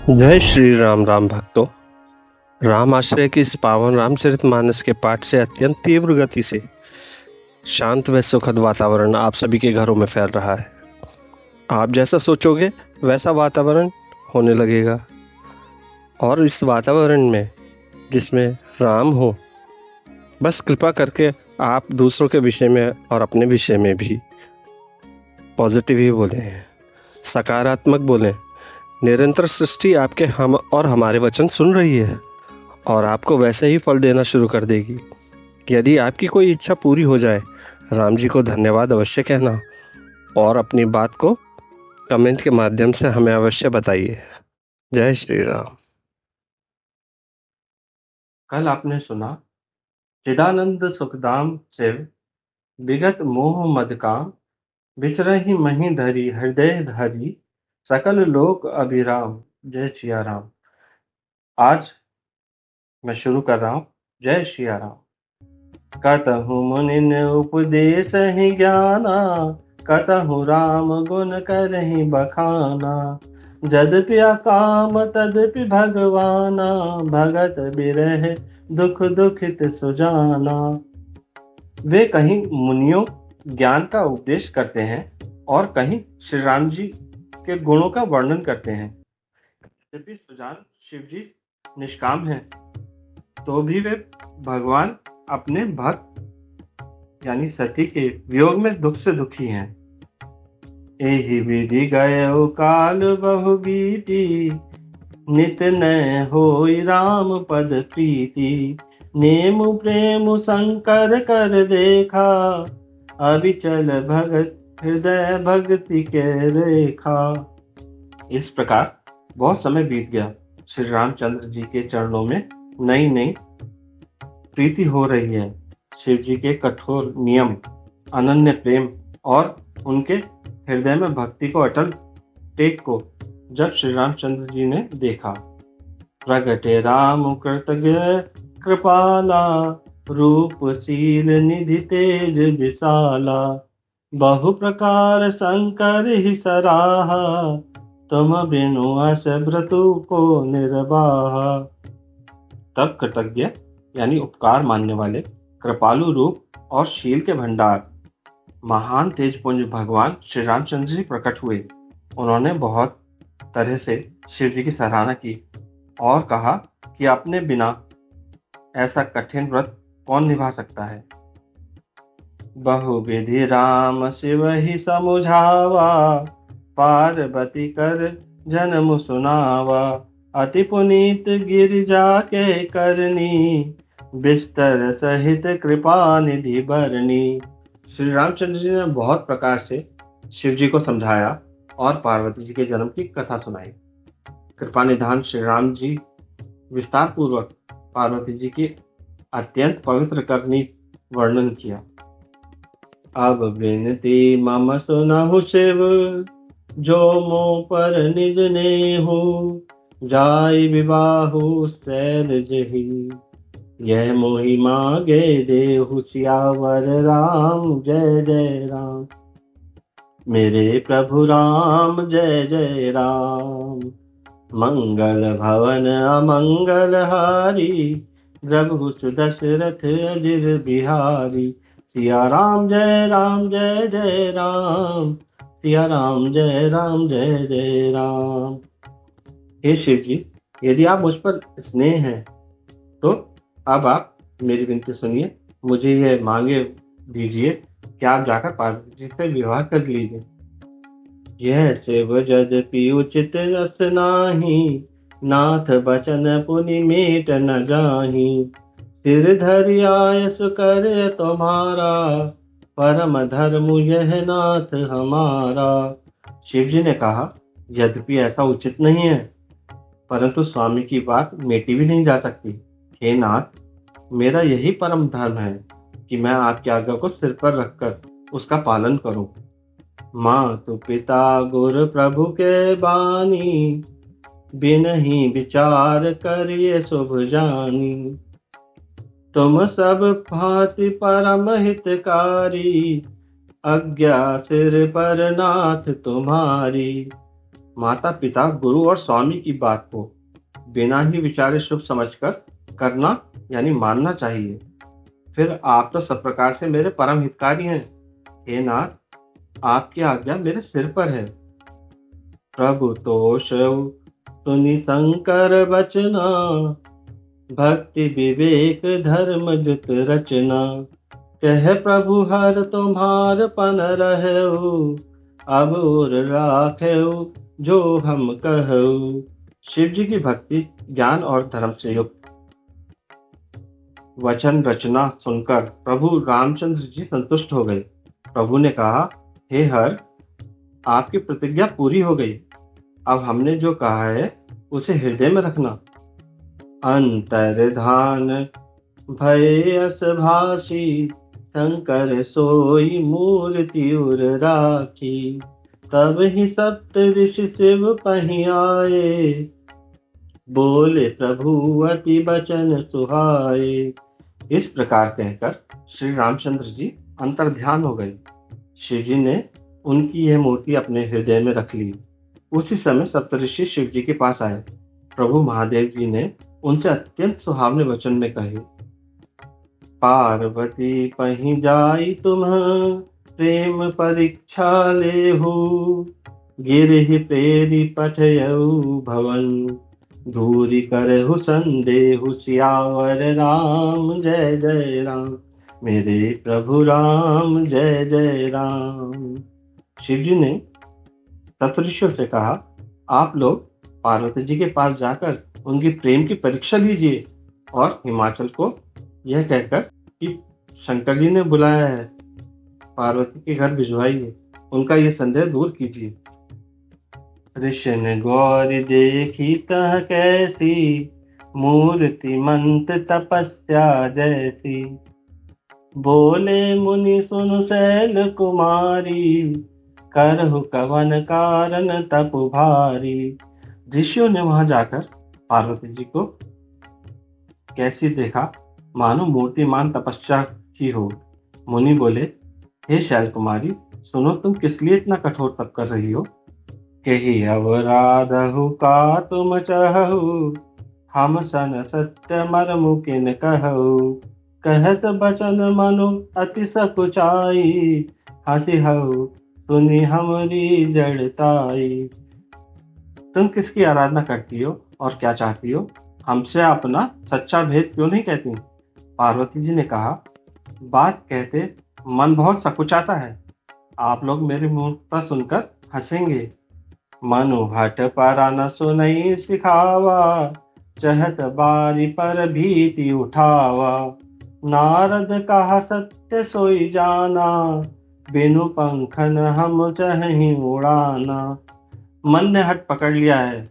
जय श्री राम। राम भक्तों, राम आश्रय की इस पावन रामचरितमानस के पाठ से अत्यंत तीव्र गति से शांत व सुखद वातावरण आप सभी के घरों में फैल रहा है। आप जैसा सोचोगे वैसा वातावरण होने लगेगा, और इस वातावरण में जिसमें राम हो, बस कृपा करके आप दूसरों के विषय में और अपने विषय में भी पॉजिटिव ही बोलें, सकारात्मक बोलें। निरंतर सृष्टि आपके हम और हमारे वचन सुन रही है और आपको वैसे ही फल देना शुरू कर देगी। यदि आपकी कोई इच्छा पूरी हो जाए, राम जी को धन्यवाद अवश्य कहना और अपनी बात को कमेंट के माध्यम से हमें अवश्य बताइए। जय श्री राम। कल आपने सुना, चिदानंद सुखदाम शिव विगत मोह मद काम, विचरहि मही धरी हृदय धरी, सकल लोक अभिराम। जय सिया राम। आज मैं शुरू कर रहा हूँ। जय सिया राम। कतहु मुनिन उपदेश ही ज्ञाना, कतहु राम गुण करहि बखाना। जदपि अकाम तदपि भगवाना, भगत बिरह दुख दुखित सुजाना। वे कहीं मुनियों ज्ञान का उपदेश करते हैं और कहीं श्री राम जी के गुणों का वर्णन करते हैं। यद्यपि सुजान शिव जी निष्काम हैं, तो भी वे भगवान अपने भक्त यानी सती के वियोग में दुख से दुखी हैं। एहि विधि गयो काल बहु बीती, नित न होई राम पद प्रीति। नेमु प्रेम शंकर कर देखा, अविचल भगत हृदय भक्ति के रेखा। इस प्रकार बहुत समय बीत गया। श्री रामचंद्र जी के चरणों में नई नई प्रीति हो रही है। शिव जी के कठोर नियम, अनन्य प्रेम और उनके हृदय में भक्ति को अटल टेक को जब श्री रामचंद्र जी ने देखा। प्रगटे राम कृतज्ञ कृपाला, रूपशील निधि तेज विशाला। बहु प्रकार शंकर ही सराहा, तुम बिनु अस व्रतु को निर्वाहा। तब कृतज्ञ यानी उपकार मानने वाले, कृपालु रूप और शील के भंडार, महान तेजपुंज भगवान श्री रामचंद्र जी प्रकट हुए। उन्होंने बहुत तरह से शिव जी की सराहना की और कहा कि अपने बिना ऐसा कठिन व्रत कौन निभा सकता है। बहुविधि राम शिव ही समुझावा, पार्वती कर जन्म सुनावा। अति पुनीत गिरिजा के करनी, बिस्तर सहित कृपा निधि बरनी। श्री रामचंद्र जी ने बहुत प्रकार से शिव जी को समझाया और पार्वती जी के जन्म की कथा सुनाई। कृपा निधान श्री राम जी विस्तार पूर्वक पार्वती जी की अत्यंत पवित्र करनी वर्णन किया। अब विनती मम सुनहु शिव, जो मोह पर निज नेहु। जाय विवाहु सैल जही, यह मोहि मांगे देहु। सियावर राम जय जय राम। मेरे प्रभु राम जय जय राम। मंगल भवन अमंगल हारी, प्रभु सुदशरथ अजिर बिहारी। सिया राम जय राम जय जय राम, सिया राम जय राम जय जय राम। हे शिव जी, यदि आप मुझ पर स्नेह हैं तो अब आप मेरी विनती सुनिए, मुझे ये मांगे दीजिए कि आप जाकर पार्वती जी से विवाह कर लीजिए। यह शिव यद्यपि उचित रस नाही, नाथ बचन पुनि मेट न जाही। सिर धरि आयस कर तुम्हारा, परम धर्म यह नाथ हमारा। शिव जी ने कहा, यद्यपि ऐसा उचित नहीं है, परंतु स्वामी की बात मेटी भी नहीं जा सकती। हे नाथ, मेरा यही परम धर्म है कि मैं आपकी आज्ञा को सिर पर रखकर उसका पालन करूं। मातु पिता गुरु प्रभु के बानी, बिनहि विचार करिए शुभ जानी। तुम सब भांति परम हितकारी, आज्ञा सिर पर नाथ तुम्हारी। माता पिता गुरु और स्वामी की बात को बिना ही विचारे शुभ समझकर करना यानी मानना चाहिए। फिर आप तो सब प्रकार से मेरे परम हितकारी हैं। हे नाथ, आपकी आज्ञा मेरे सिर पर है। प्रभु तोष सुनि शंकर बचना, भक्ति विवेक धर्म जुत रचना। कह प्रभु हर तुम्हार पन रहु, अब और राखेउ जो हम कहु। शिव जी की भक्ति ज्ञान और धर्म से युक्त वचन रचना सुनकर प्रभु रामचंद्र जी संतुष्ट हो गए। प्रभु ने कहा, हे हर, आपकी प्रतिज्ञा पूरी हो गई। अब हमने जो कहा है उसे हृदय में रखना। अंतर्धान भय अस भाषी, शंकर सोई मूर्ति उर राखी। तब ही सप्त ऋषि शिव पही आए, बोले प्रभु अति बचन सुहाए। इस प्रकार कहकर श्री रामचंद्र जी अंतर्ध्यान हो गए। शिव जी ने उनकी यह मूर्ति अपने हृदय में रख ली। उसी समय सप्तऋषि शिव जी के पास आए। प्रभु महादेव जी ने उनसे अत्यंत सुहावने वचन में कहे, पार्वती पही जाई तुम प्रेम परीक्षा लेहु। गिरहि प्रेरी पठयऊ भवन, दूरी करहु संदेहु। सियावर राम जय जय राम, मेरे प्रभु राम जय जय राम। शिव जी ने सप्तऋषियों से कहा, आप लोग पार्वती जी के पास जाकर उनकी प्रेम की परीक्षा लीजिए और हिमाचल को यह कहकर कि शंकर जी ने बुलाया है, पार्वती के घर भिजवाइए, उनका ये संदेह दूर कीजिए। ऋषि गौरी देखी तह कैसी, मूर्ति मंत तपस्या जैसी। बोले मुनि सुन शैल कुमारी, करहु कवन कारण तप भारी। ऋषियों ने वहां जाकर पार्वती जी को कैसी देखा, मानो मूर्तिमान तपस्या की हो। मुनि बोले, हे शैल कुमारी, सुनो, तुम किस लिए इतना कठोर तप कर रही हो। कही अवराधहु का तुम चहु, हम सन सत्य मर्मु किन कहु। कहत बचन मनु अति सकुचाई, हंसी हऊ सुनी हमरी जड़ताई। तुम किसकी आराधना करती हो और क्या चाहती हो, हमसे अपना सच्चा भेद क्यों नहीं कहती। पार्वती जी ने कहा, बात कहते मन बहुत सकुचाता है, आप लोग मेरी मूर्खता सुनकर हंसेंगे। मनु हट परा न सुनई सिखावा, चहत बारी पर भीति उठावा। नारद कहा सत्य सोई जाना, बिनु पंखन हम चहीं उड़ाना। मन ने हट पकड़ लिया है,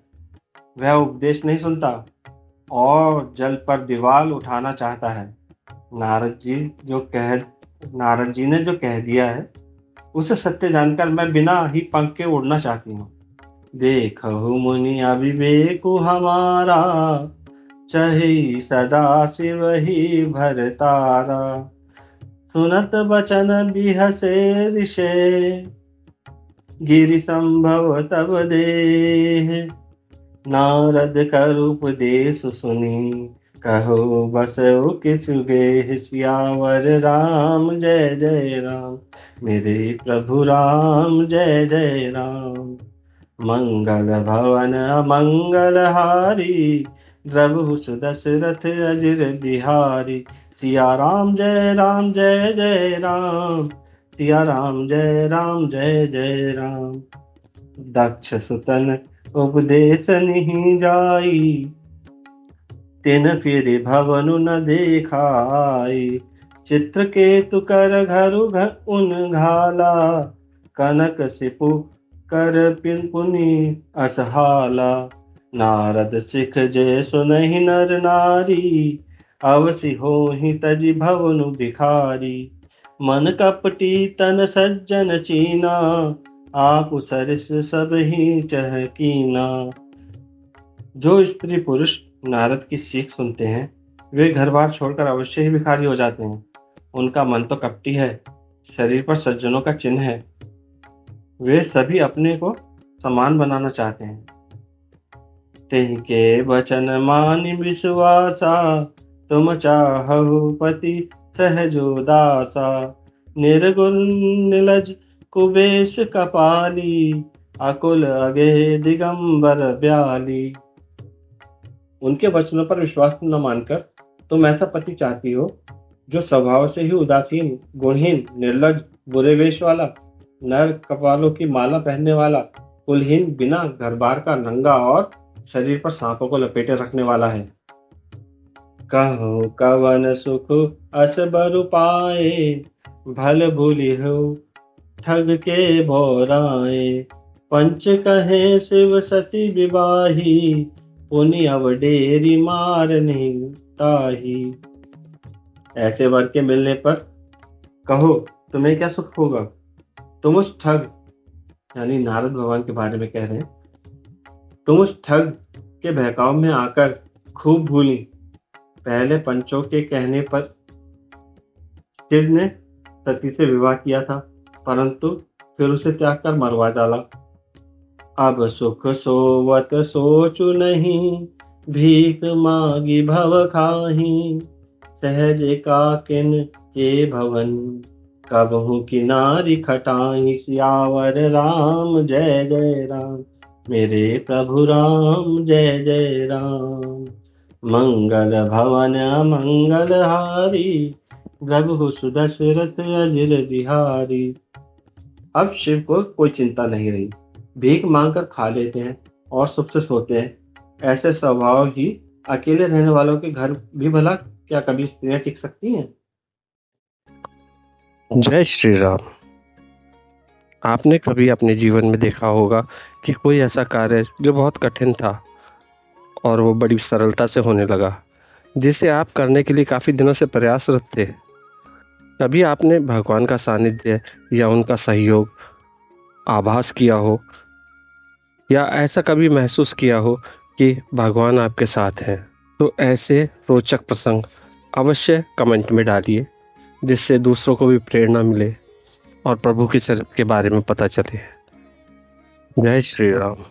वह उपदेश नहीं सुनता और जल पर दीवार उठाना चाहता है। नारद जी ने जो कह दिया है उसे सत्य जानकर मैं बिना ही पंख के उड़ना चाहती हूँ। देखहु मुनि अविवेक हमारा, चही सदा शिव ही भरतारा। सुनत बचन बिहसे ऋषे, गिरि संभव तब देह। नारद कर उपदेश सुनी, कहो बसो किछु गेह। सियावर राम जय जय राम, मेरे प्रभु राम जय जय राम। मंगल भवन अमंगल हारी, द्रवहु सुदशरथ अजिर बिहारी। सिया राम जय राम जय जय राम, सिया राम जय जय राम। दक्ष सुतन उपदेश नहीं जाई, तिन फिर भवनु न देखाई। चित्रकेतु कर घरु घर उन घाला, कनक सिपु कर पुनि असहाला। नारद सिख जय सुनहि नर नारी, अवसि होहि तजि भवनु भिखारी। मन कपटी तन सज्जन चीना, आप सरिस सब ही चहकीना। जो स्त्री पुरुष नारद की सीख सुनते हैं वे घर बार छोड़कर अवश्य ही भिखारी हो जाते हैं। उनका मन तो कपटी है शरीर पर सज्जनों का चिन्ह है। वे सभी अपने को समान बनाना चाहते हैं। तिनके वचन मानि विश्वासा, तुम चाहु पति सहजो दासा। निर्गुण निलज कुबेश कपाली, अकुल अगे दिगंबर ब्याली। उनके वचनों पर विश्वास न मानकर तुम ऐसा पति चाहती हो जो स्वभाव से ही उदासीन, गुणहीन, निर्लज, बुरे वेश वाला, नर कपालों की माला पहनने वाला, कुलहीन, बिना घर बार का, नंगा और शरीर पर सांपों को लपेटे रखने वाला है। कहो कवन सुख अस बरु पाए, भल भूलि हो ठग के भोराए। पंच कहे शिव सती विवाही, पुनि अवडेरी मार नहीं ताही। ऐसे वर के मिलने पर कहो तुम्हें क्या सुख होगा। तुम उस ठग, यानी नारद भगवान के बारे में कह रहे हैं, तुम उस ठग के बहकाव में आकर खूब भूली। पहले पंचों के कहने पर शिव ने सती से विवाह किया था, परंतु फिर उसे त्याग कर मरवा डाला। अब सुख सोवत सोचु नहीं, भीख मांगी भव खाही। सहज एकाकिन के भवन, कबहु किनारी खटाई। सियावर राम जय जय राम, मेरे प्रभु राम जय जय राम। मंगल भवन मंगल हारी, प्रभु सुदशरथ अजिर बिहारी। अब शिव को कोई चिंता नहीं रही। भीख मांगकर खा लेते हैं और सुख से सोते हैं। ऐसे स्वभाव ही अकेले रहने वालों के घर भी भला क्या कभी स्त्रियां टिक सकती हैं? जय श्री राम। आपने कभी अपने जीवन में देखा होगा कि कोई ऐसा कार्य जो बहुत कठिन था और वो बड़ी सरलता से होने लगा, जिसे आप करने के लिए काफ़ी दिनों से प्रयासरत थे। कभी आपने भगवान का सानिध्य या उनका सहयोग आभास किया हो, या ऐसा कभी महसूस किया हो कि भगवान आपके साथ हैं? तो ऐसे रोचक प्रसंग अवश्य कमेंट में डालिए, जिससे दूसरों को भी प्रेरणा मिले और प्रभु के चरित्र के बारे में पता चले। जय श्री राम।